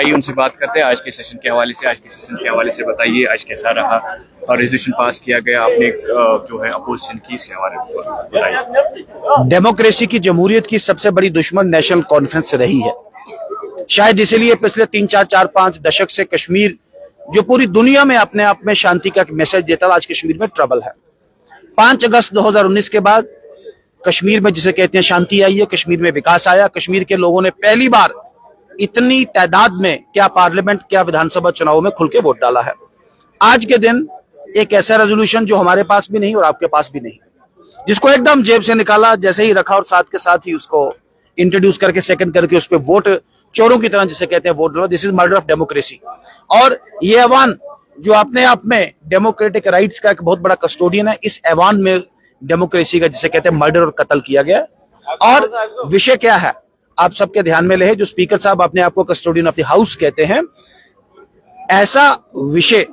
आइए उनसे बात करते हैं आज के सेशन के हवाले से। आज के सेशन के हवाले से बताइए आज कैसा रहा और रेजोल्यूशन पास किया गया, आपने जो है अपोजिशन की, इसके हवाले में बताइए। डेमोक्रेसी की, जमहूरियत की सबसे बड़ी दुश्मन नेशनल कॉन्फ्रेंस रही है। शायद इसीलिए पिछले 3-4-5 दशक से कश्मीर, जो पूरी दुनिया में अपने आप में शांति का मैसेज देता था, आज कश्मीर में ट्रबल है। 5 अगस्त 2019 के बाद कश्मीर में, जिसे कहते हैं, शांति आई है, कश्मीर में विकास आया। कश्मीर के लोगों ने पहली बार इतनी तादाद में, क्या पार्लियामेंट क्या विधानसभा चुनाव में, खुल के वोट डाला है। आज के दिन एक ऐसा रेजोल्यूशन जो हमारे पास भी नहीं और आपके पास भी नहीं, जिसको एकदम जेब से निकाला, जैसे ही रखा और साथ के साथ ही उसको इंट्रोड्यूस करके सेकंड करके उस पर वोट चोरों की तरह, जिसे कहते हैं, वोट डाला। This is murder of democracy. और ये ऐवान जो अपने आप में डेमोक्रेटिक राइट्स का एक बहुत बड़ा कस्टोडियन है, इस ऐवान में डेमोक्रेसी का, जिसे कहते हैं, मर्डर और कत्ल किया गया। और विषय क्या है, आप सबके ध्यान में ले, जो स्पीकर साहब अपने आप को कस्टोडियन ऑफ द हाउस कहते हैं, ऐसा विषय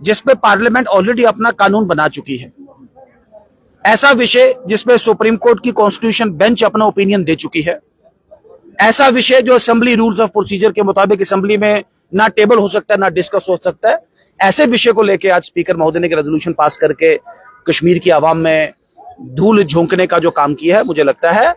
जिसपे पार्लियामेंट ऑलरेडी अपना कानून बना चुकी है, ऐसा विषय जिसपे सुप्रीम कोर्ट की कॉन्स्टिट्यूशन बेंच अपना ओपिनियन दे चुकी है, ऐसा विषय जो असेंबली रूल्स ऑफ प्रोसीजर के मुताबिक असेंबली में ना टेबल हो सकता है ना डिस्कस हो सकता है, ऐसे विषय को लेकर आज स्पीकर महोदय ने रेजोल्यूशन पास करके कश्मीर की आवाम में धूल झोंकने का जो काम किया है, मुझे लगता है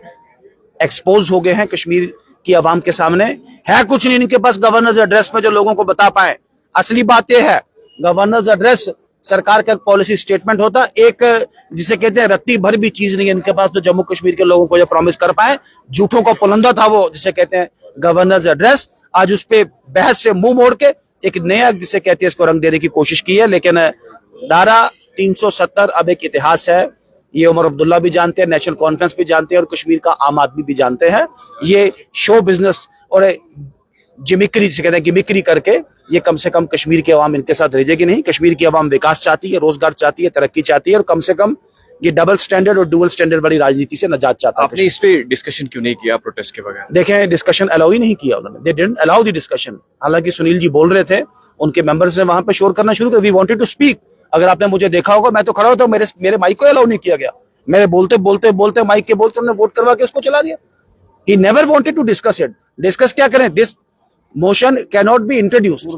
एक्सपोज हो गए हैं कश्मीर की आवाम के सामने। है कुछ नहीं इनके पास गवर्नर्स एड्रेस में जो लोगों को बता पाए। असली बात यह है, गवर्नर्स एड्रेस सरकार का पॉलिसी स्टेटमेंट होता, एक जिसे कहते हैं रत्ती भर भी चीज नहीं है इनके पास, तो जम्मू कश्मीर के लोगों को जो प्रॉमिस कर पाए। झूठों का पुलंदा था वो, जिसे कहते हैं गवर्नर्स एड्रेस। आज उस पे बहस से मुंह मोड़ के एक नया, जिसे कहते हैं, इसको रंग देने की कोशिश की है। लेकिन धारा 370 अब एक इतिहास है, ये उमर अब्दुल्ला भी जानते हैं, नेशनल कॉन्फ्रेंस भी जानते हैं और कश्मीर का आम आदमी भी जानते हैं। ये शो बिजनेस और जिमिक्री, जिसे कहते हैं, गिमिक्री करके ये कम से कम कश्मीर की आवाम इनके साथ रहेगी नहीं। कश्मीर की आवाम विकास चाहती है, रोजगार चाहती है, तरक्की चाहती है और कम से कम ये डबल स्टैंडर्ड और डुअल स्टैंडर्ड वाली राजनीति से नजात चाहता है। आपने इस पे डिस्कशन क्यों नहीं किया प्रोटेस्ट के बगैर? देखें, डिस्कशन अलाउ ही नहीं किया उन्होंने, they didn't allow the discussion. हालांकि सुनील जी बोल रहे थे, उनके मेंबर्स ने वहां पे शोर करना शुरू किया, वी वांटेड टू स्पीक। अगर आपने मुझे देखा होगा, मैं तो खड़ा होता, मेरे माइक को अलाउ नहीं किया गया। मेरे बोलते माइक के बोलते उन्होंने वोट करवा के उसको चला दिया। He never wanted to discuss it. Discuss क्या करें, this motion can not be introduced.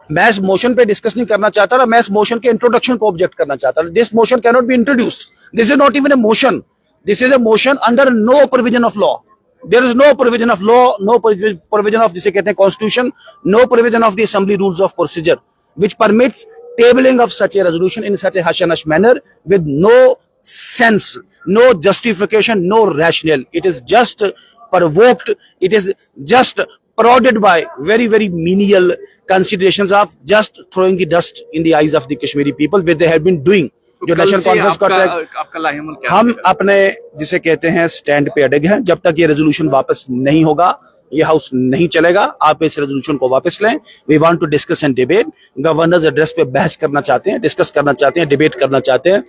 मैं इस मोशन पे डिस्कस नहीं करना चाहता था, मैं इस मोशन के इंट्रोडक्शन को ऑब्जेक्ट करना चाहता था। This motion can not be introduced. This is not even a motion, this is a motion under no provision of law. There is no provision of law, no provision of, जिसे कहते हैं, constitution, no provision of the assembly rules of procedure which permits tabling of such a resolution in such a hush and hush manner with no sense, no justification, no rationale. It is just provoked, it is just prodded by very, very menial considerations of just throwing the dust in the eyes of the Kashmiri people, which they have been doing. जो national conference का आपका लाहेमल क्या? हम अपने, जिसे कहते हैं, stand पे अड़े हैं। जब तक ये रेजोल्यूशन वापस नहीं होगा, ये हाउस नहीं चलेगा। आप इस रेजोल्यूशन को वापस लें। We want to discuss and debate. Governor's address पे बहस करना चाहते हैं, डिस्कस करना चाहते हैं, डिबेट करना चाहते हैं।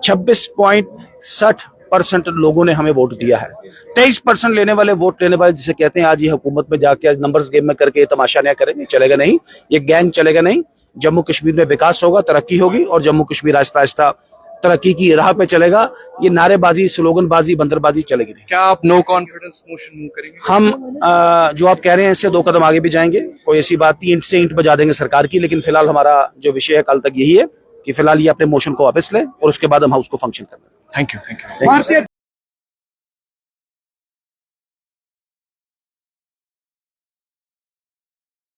26.60% लोगों ने हमें वोट दिया है। 23% लेने वाले, वोट लेने वाले, जिसे कहते हैं, आज ये हुकूमत में जाके आज नंबर्स गेम में करके ये तमाशा नहीं करेंगे, चलेगा नहीं, ये गैंग चलेगा नहीं। जम्मू कश्मीर में विकास होगा, तरक्की होगी और जम्मू कश्मीर आहिस्ता आहिस्ता तरक्की की राह पे चलेगा। ये नारेबाजी, स्लोगनबाजी, बंदरबाजी चलेगी नहीं। क्या आप नो कॉन्फिडेंस मोशन मूव करेंगे? हम जो आप कह रहे हैं इससे 2 कदम आगे भी जाएंगे। कोई ऐसी बात नहीं, ईंट से ईंट बजा देंगे सरकार की। लेकिन फिलहाल हमारा जो विषय है कल तक यही है कि फिलहाल ये अपने मोशन को वापस लें और उसके बाद हम हाउस को फंक्शन करना। Thank you.